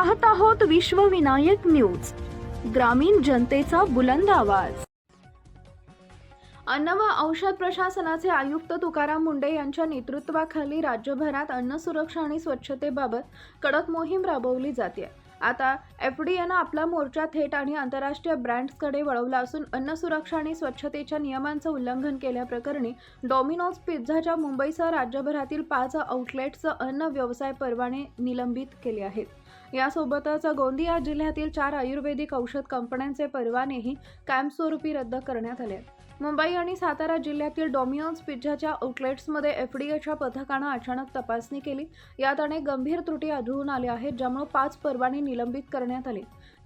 पाहत आहोत विश्वविनायक न्यूज, ग्रामीण जनतेचा बुलंद आवाज। अन्न व औषध प्रशासनाचे आयुक्त तुकाराम मुंढे यांच्या नेतृत्वाखाली राज्यभरात अन्न सुरक्षा आणि स्वच्छतेबाबत कडक मोहीम राबवली जाते। आता एफडीएनं आपला मोर्चा थेट आणि आंतरराष्ट्रीय ब्रँड्सकडे वळवला असून अन्न सुरक्षा आणि स्वच्छतेच्या नियमांचं उल्लंघन केल्याप्रकरणी डॉमिनोज पिझ्झाच्या मुंबईसह राज्यभरातील 5 आउटलेट्सचं अन्न व्यवसाय परवाने निलंबित केले आहेत। यासोबतच गोंदिया जिल्ह्यातील 4 आयुर्वेदिक औषध कंपन्यांचे परवानेही कायमस्वरूपी रद्द करण्यात आले। मुंबई आणि सातारा जिल्ह्यातील डॉमिनोज पिझ्झाच्या आउटलेट्समध्ये एफडीएच्या पथकानं अचानक तपासणी केली। यात अनेक गंभीर त्रुटी आढळून आल्या आहेत, ज्यामुळे 5 परवाने निलंबित करण्यात आले।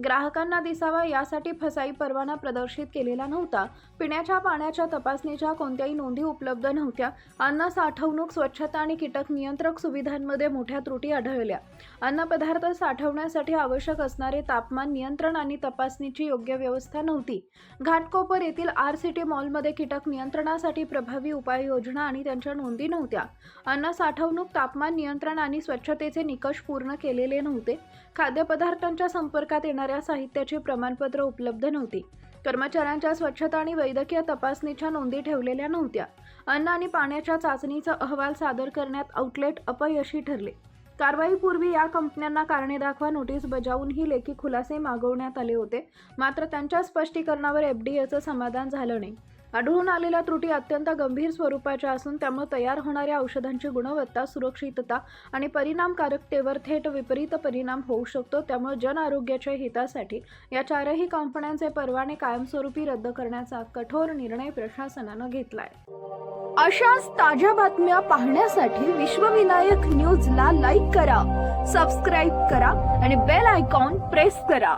ग्राहकांना दिसावा यासाठी फसाई परवाना प्रदर्शित केलेला नव्हता। पिण्याच्या पाण्याच्या तपासणीच्या कोणत्याही नोंदी उपलब्ध नव्हत्या। अन्न साठवणूक, स्वच्छता आणि कीटक नियंत्रक सुविधांमध्ये मोठ्या त्रुटी आढळल्या। अन्न पदार्थ साठवण्यासाठी आवश्यक असणारे तापमान नियंत्रण आणि तपासणीची योग्य व्यवस्था नव्हती। घाटकोपर येथील आरसीटी मॉलमध्ये कीटक नियंत्रणासाठी प्रभावी उपाययोजना आणि त्यांच्या नोंदी नव्हत्या। अन्न साठवणूक, तापमान नियंत्रण आणि स्वच्छतेचे निकष पूर्ण केलेले नव्हते। खाद्यपदार्थांच्या संपर्कात येणाऱ्या साहित्याची प्रमाणपत्र उपलब्ध नव्हती। कर्मचाऱ्यांच्या स्वच्छता आणि वैद्यकीय तपासणीच्या नोंदी ठेवलेल्या नव्हत्या। अन्न आणि पाण्याच्या चाचणीचा अहवाल सादर करण्यात आउटलेट अपयशी ठरले। कारवाईपूर्वी या कंपन्यांना कारणे दाखवा नोटीस बजावूनही लेखी खुलासे मागवण्यात आले होते, मात्र त्यांच्या स्पष्टीकरणावर एफडीएचं समाधान झालं नाही। आढळून आलेल्या त्रुटी अत्यंत गंभीर स्वरूपाच्या असून त्यामुळे तयार होणाऱ्या औषधांची गुणवत्ता, सुरक्षितता आणि परिणामकारकतेवर थेट विपरीत परिणाम होऊ शकतो। त्यामुळे जन आरोग्याच्या हितासाठी या 4ही कंपन्यांचे परवाने कायमस्वरूपी रद्द करण्याचा कठोर निर्णय प्रशासनानं घेतलाय। अशाच ताज्या बातम्या पाहण्यासाठी विश्वविनायक न्यूजला लाईक करा, सबस्क्राईब करा आणि बेल आयकॉन प्रेस करा।